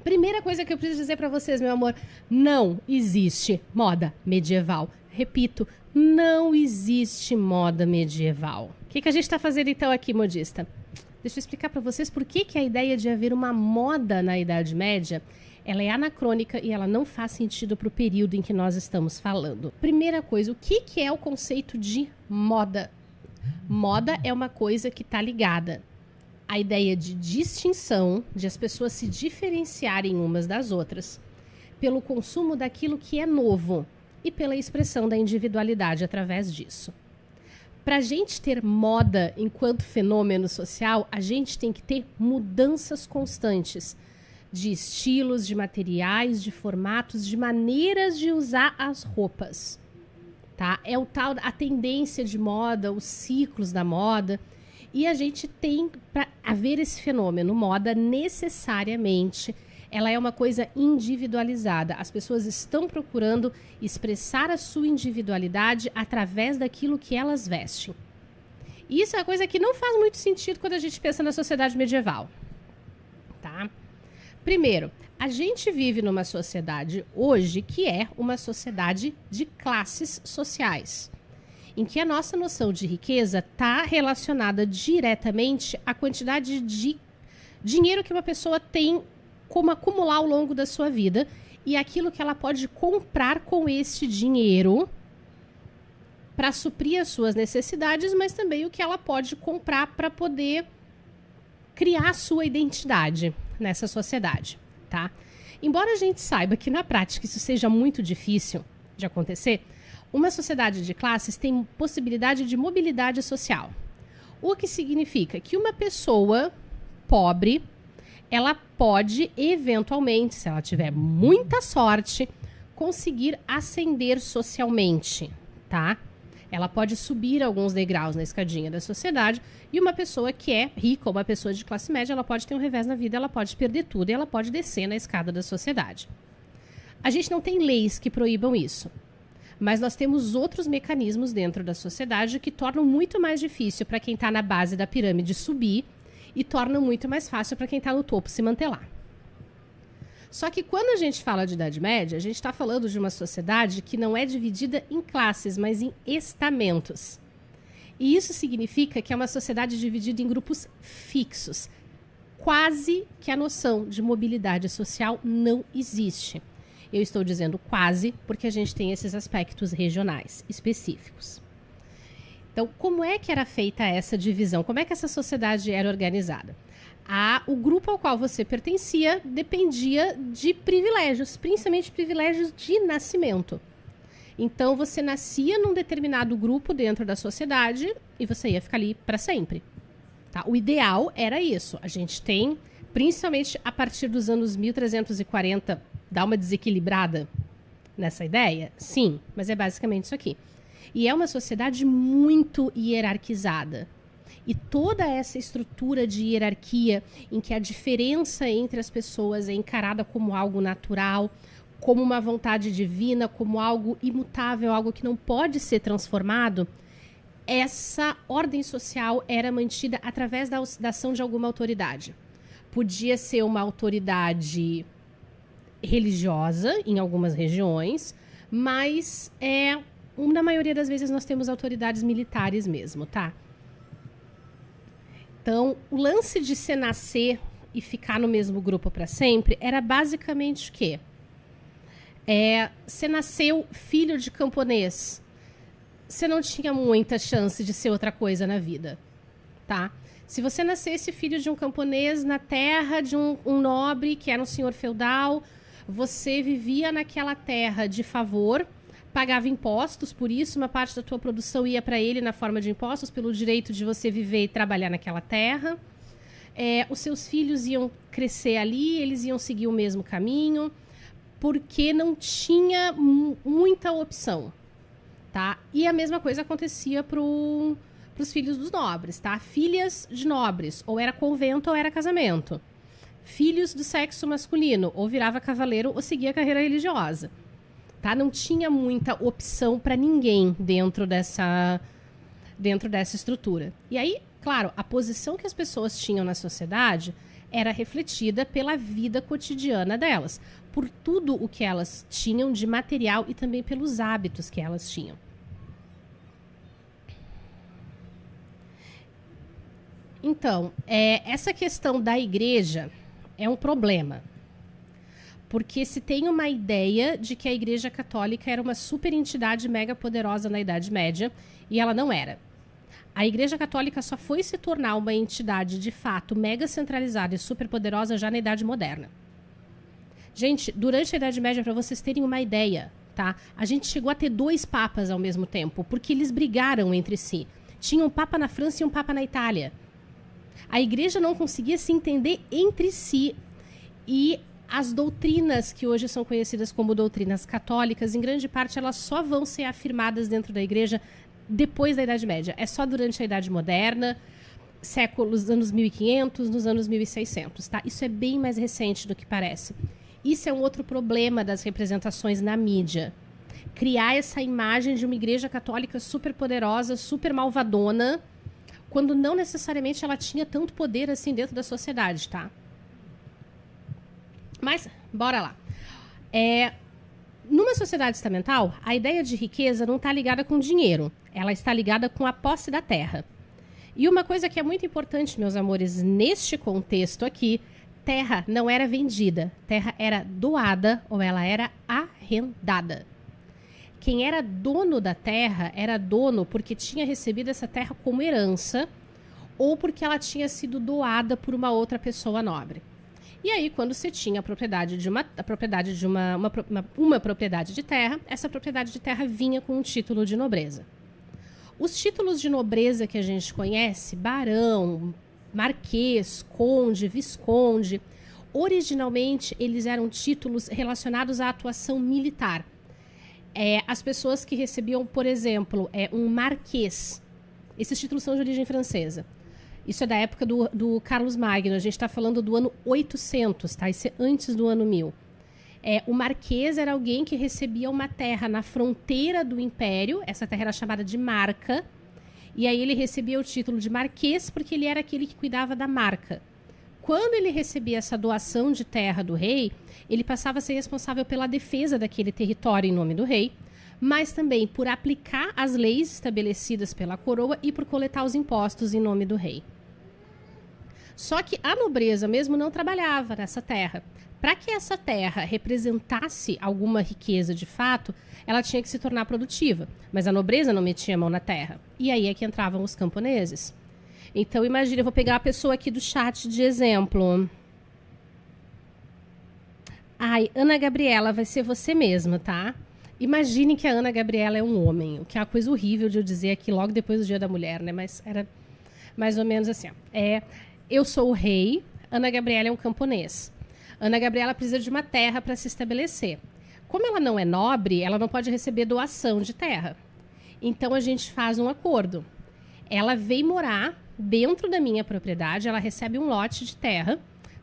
Primeira coisa que eu preciso dizer para vocês, meu amor, não existe moda medieval. Repito, não existe moda medieval. O que a gente está fazendo então aqui, modista? Deixa eu explicar para vocês por que a ideia de haver uma moda na Idade Média, ela é anacrônica e ela não faz sentido para o período em que nós estamos falando. Primeira coisa, o que é o conceito de moda? Moda é uma coisa que está ligada à ideia de distinção, de as pessoas se diferenciarem umas das outras, pelo consumo daquilo que é novo e pela expressão da individualidade através disso. Para a gente ter moda enquanto fenômeno social, a gente tem que ter mudanças constantes de estilos, de materiais, de formatos, de maneiras de usar as roupas. Tá? É o tal, a tendência de moda, os ciclos da moda. E a gente tem, para haver esse fenômeno, moda necessariamente, ela é uma coisa individualizada. As pessoas estão procurando expressar a sua individualidade através daquilo que elas vestem. E isso é uma coisa que não faz muito sentido quando a gente pensa na sociedade medieval. Tá? Primeiro, a gente vive numa sociedade hoje que é uma sociedade de classes sociais, em que a nossa noção de riqueza está relacionada diretamente à quantidade de dinheiro que uma pessoa tem como acumular ao longo da sua vida e aquilo que ela pode comprar com esse dinheiro para suprir as suas necessidades, mas também o que ela pode comprar para poder criar a sua identidade nessa sociedade, tá? Embora a gente saiba que na prática isso seja muito difícil de acontecer, uma sociedade de classes tem possibilidade de mobilidade social. O que significa que uma pessoa pobre, ela pode, eventualmente, se ela tiver muita sorte, conseguir ascender socialmente, tá? Ela pode subir alguns degraus na escadinha da sociedade e uma pessoa que é rica, uma pessoa de classe média, ela pode ter um revés na vida, ela pode perder tudo e ela pode descer na escada da sociedade. A gente não tem leis que proíbam isso, mas nós temos outros mecanismos dentro da sociedade que tornam muito mais difícil para quem está na base da pirâmide subir e torna muito mais fácil para quem está no topo se manter lá. Só que quando a gente fala de Idade Média, a gente está falando de uma sociedade que não é dividida em classes, mas em estamentos. E isso significa que é uma sociedade dividida em grupos fixos. Quase que a noção de mobilidade social não existe. Eu estou dizendo quase porque a gente tem esses aspectos regionais específicos. Então, como é que era feita essa divisão? Como é que essa sociedade era organizada? O grupo ao qual você pertencia dependia de privilégios, principalmente privilégios de nascimento. Então, você nascia num determinado grupo dentro da sociedade e você ia ficar ali para sempre. Tá? O ideal era isso. A gente tem, principalmente a partir dos anos 1340, dá uma desequilibrada nessa ideia? Sim, mas é basicamente isso aqui. E é uma sociedade muito hierarquizada. E toda essa estrutura de hierarquia em que a diferença entre as pessoas é encarada como algo natural, como uma vontade divina, como algo imutável, algo que não pode ser transformado, essa ordem social era mantida através da ação de alguma autoridade. Podia ser uma autoridade religiosa em algumas regiões, mas na maioria das vezes nós temos autoridades militares mesmo, tá? Então, o lance de você nascer e ficar no mesmo grupo para sempre era basicamente o quê? Você nasceu filho de camponês, você não tinha muita chance de ser outra coisa na vida, tá? Se você nascesse filho de um camponês na terra de um nobre que era um senhor feudal, você vivia naquela terra de favor, pagava impostos, por isso uma parte da tua produção ia para ele na forma de impostos, pelo direito de você viver e trabalhar naquela terra. Os seus filhos iam crescer ali, eles iam seguir o mesmo caminho, porque não tinha muita opção, tá? E a mesma coisa acontecia para os filhos dos nobres, tá? Filhas de nobres, ou era convento ou era casamento. Filhos do sexo masculino, ou virava cavaleiro ou seguia a carreira religiosa. Tá? Não tinha muita opção para ninguém dentro dessa estrutura. E aí, claro, a posição que as pessoas tinham na sociedade era refletida pela vida cotidiana delas, por tudo o que elas tinham de material e também pelos hábitos que elas tinham. Então, essa questão da igreja é um problema, porque se tem uma ideia de que a Igreja Católica era uma super entidade mega poderosa na Idade Média, e ela não era. A Igreja Católica só foi se tornar uma entidade de fato mega centralizada e super poderosa já na Idade Moderna. Gente, durante a Idade Média, para vocês terem uma ideia, tá? A gente chegou a ter 2 papas ao mesmo tempo, porque eles brigaram entre si. Tinha um papa na França e um papa na Itália. A igreja não conseguia se entender entre si. E as doutrinas que hoje são conhecidas como doutrinas católicas, em grande parte, elas só vão ser afirmadas dentro da igreja depois da Idade Média. É só durante a Idade Moderna, anos 1500, nos anos 1600, tá? Isso é bem mais recente do que parece. Isso é um outro problema das representações na mídia. Criar essa imagem de uma igreja católica super poderosa, super malvadona, quando não necessariamente ela tinha tanto poder assim dentro da sociedade, tá? Mas, bora lá. Numa sociedade estamental, a ideia de riqueza não está ligada com dinheiro. Ela está ligada com a posse da terra. E uma coisa que é muito importante, meus amores, neste contexto aqui, terra não era vendida. Terra era doada ou ela era arrendada. Quem era dono da terra era dono porque tinha recebido essa terra como herança ou porque ela tinha sido doada por uma outra pessoa nobre. E aí, quando você tinha a propriedade de uma propriedade de terra, essa propriedade de terra vinha com um título de nobreza. Os títulos de nobreza que a gente conhece, barão, marquês, conde, visconde, originalmente eles eram títulos relacionados à atuação militar. As pessoas que recebiam, por exemplo, um marquês, esses títulos são de origem francesa. Isso é da época do Carlos Magno, a gente está falando do ano 800, tá? Isso é antes do ano 1000. O marquês era alguém que recebia uma terra na fronteira do império, essa terra era chamada de marca, e aí ele recebia o título de marquês porque ele era aquele que cuidava da marca. Quando ele recebia essa doação de terra do rei, ele passava a ser responsável pela defesa daquele território em nome do rei, mas também por aplicar as leis estabelecidas pela coroa e por coletar os impostos em nome do rei. Só que a nobreza mesmo não trabalhava nessa terra. Para que essa terra representasse alguma riqueza de fato, ela tinha que se tornar produtiva, mas a nobreza não metia a mão na terra. E aí é que entravam os camponeses. Então, imagina, eu vou pegar a pessoa aqui do chat de exemplo. Ai, Ana Gabriela, vai ser você mesma, tá? Imaginem que a Ana Gabriela é um homem, o que é uma coisa horrível de eu dizer aqui logo depois do Dia da Mulher, né? Mas era mais ou menos assim, ó. Eu sou o rei, Ana Gabriela é um camponês. Ana Gabriela precisa de uma terra para se estabelecer. Como ela não é nobre, ela não pode receber doação de terra. Então, a gente faz um acordo. Ela vem morar dentro da minha propriedade, ela recebe um lote de terra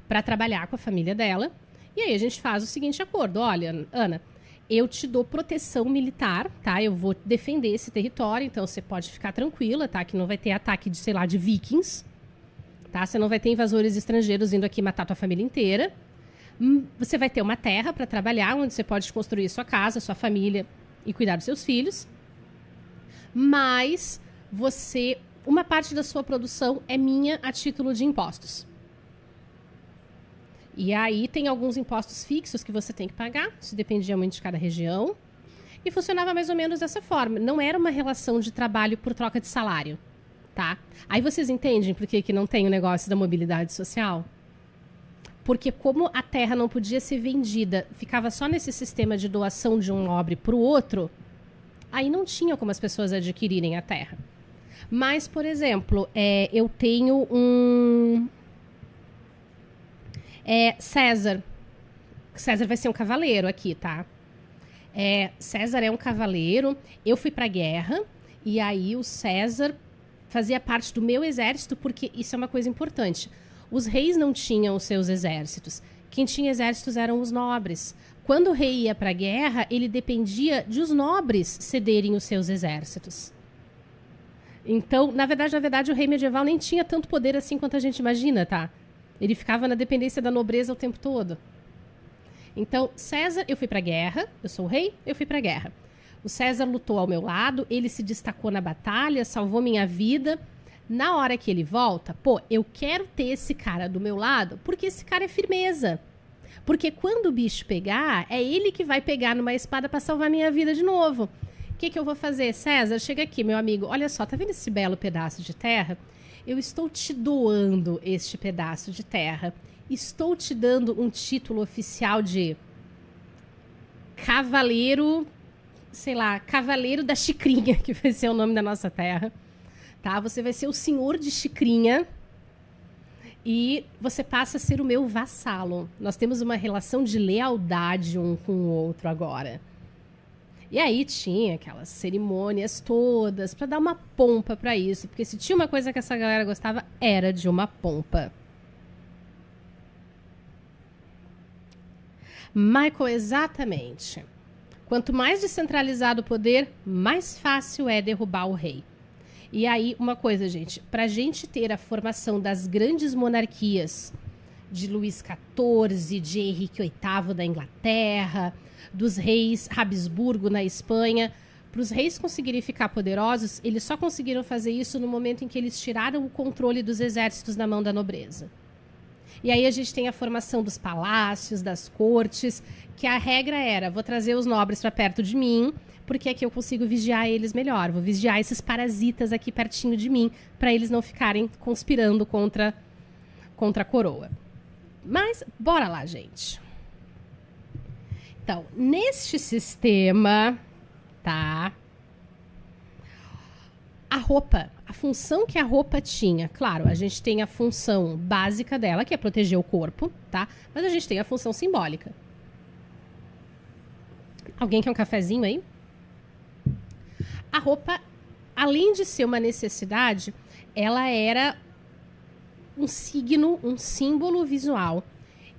para trabalhar com a família dela. E aí a gente faz o seguinte acordo. Olha, Ana, eu te dou proteção militar, tá? Eu vou defender esse território, então você pode ficar tranquila, tá? Que não vai ter ataque de, sei lá, de vikings, tá? Você não vai ter invasores estrangeiros vindo aqui matar tua família inteira. Você vai ter uma terra para trabalhar, onde você pode construir sua casa, sua família e cuidar dos seus filhos. Mas uma parte da sua produção é minha a título de impostos. E aí tem alguns impostos fixos que você tem que pagar, isso dependia muito de cada região. E funcionava mais ou menos dessa forma. Não era uma relação de trabalho por troca de salário, tá? Aí vocês entendem por que não tem o negócio da mobilidade social? Porque como a terra não podia ser vendida, ficava só nesse sistema de doação de um nobre para o outro, aí não tinha como as pessoas adquirirem a terra. Mas, por exemplo, eu tenho César. César vai ser um cavaleiro aqui, tá? César é um cavaleiro. Eu fui pra guerra e aí o César fazia parte do meu exército, porque isso é uma coisa importante. Os reis não tinham os seus exércitos. Quem tinha exércitos eram os nobres. Quando o rei ia pra guerra, ele dependia de os nobres cederem os seus exércitos. Então, na verdade, o rei medieval nem tinha tanto poder assim quanto a gente imagina, tá? Ele ficava na dependência da nobreza o tempo todo. Então, César, eu fui pra guerra, eu sou o rei, eu fui pra guerra. O César lutou ao meu lado, ele se destacou na batalha, salvou minha vida. Na hora que ele volta, pô, eu quero ter esse cara do meu lado, porque esse cara é firmeza. Porque quando o bicho pegar, é ele que vai pegar numa espada pra salvar minha vida de novo. O que eu vou fazer? César, chega aqui, meu amigo. Olha só, tá vendo esse belo pedaço de terra? Eu estou te doando este pedaço de terra. Estou te dando um título oficial de cavaleiro, sei lá, cavaleiro da Xicrinha, que vai ser o nome da nossa terra. Tá? Você vai ser o senhor de Xicrinha e você passa a ser o meu vassalo. Nós temos uma relação de lealdade um com o outro agora. E aí tinha aquelas cerimônias todas para dar uma pompa para isso, porque se tinha uma coisa que essa galera gostava, era de uma pompa. Michael, exatamente. Quanto mais descentralizado o poder, mais fácil é derrubar o rei. E aí, uma coisa, gente, para a gente ter a formação das grandes monarquias de Luís XIV, de Henrique VIII da Inglaterra, dos reis Habsburgo na Espanha, para os reis conseguirem ficar poderosos, eles só conseguiram fazer isso no momento em que eles tiraram o controle dos exércitos da mão da nobreza. E aí a gente tem a formação dos palácios, das cortes, que a regra era, vou trazer os nobres para perto de mim, porque aqui eu consigo vigiar eles melhor. Vou vigiar esses parasitas aqui pertinho de mim, para eles não ficarem conspirando contra a coroa. Mas, bora lá, gente. Então, neste sistema, tá? A roupa, a função que a roupa tinha, claro, a gente tem a função básica dela, que é proteger o corpo, tá? Mas a gente tem a função simbólica. Alguém quer um cafezinho aí? A roupa, além de ser uma necessidade, ela era um signo, um símbolo visual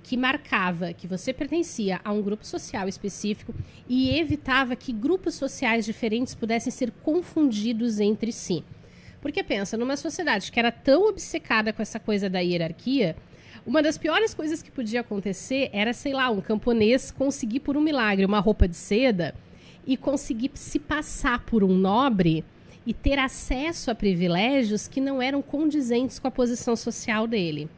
que marcava que você pertencia a um grupo social específico e evitava que grupos sociais diferentes pudessem ser confundidos entre si. Porque pensa, numa sociedade que era tão obcecada com essa coisa da hierarquia, uma das piores coisas que podia acontecer era, sei lá, um camponês conseguir por um milagre uma roupa de seda e conseguir se passar por um nobre e ter acesso a privilégios que não eram condizentes com a posição social dele.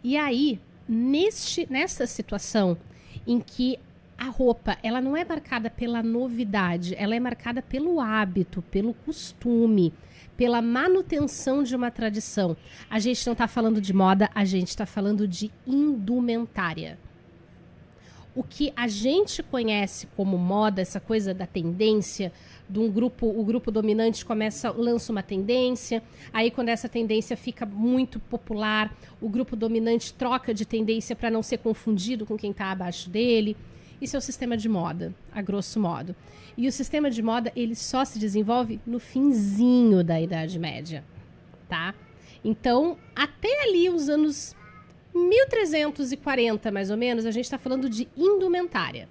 E aí, nessa situação em que a roupa ela não é marcada pela novidade, ela é marcada pelo hábito, pelo costume, pela manutenção de uma tradição. A gente não está falando de moda, a gente está falando de indumentária. O que a gente conhece como moda, essa coisa da tendência, de um grupo, o grupo dominante lança uma tendência, aí quando essa tendência fica muito popular, o grupo dominante troca de tendência para não ser confundido com quem está abaixo dele. Isso é o sistema de moda, a grosso modo. E o sistema de moda, ele só se desenvolve no finzinho da Idade Média, tá? Então, até ali os anos 1340, mais ou menos, a gente está falando de indumentária.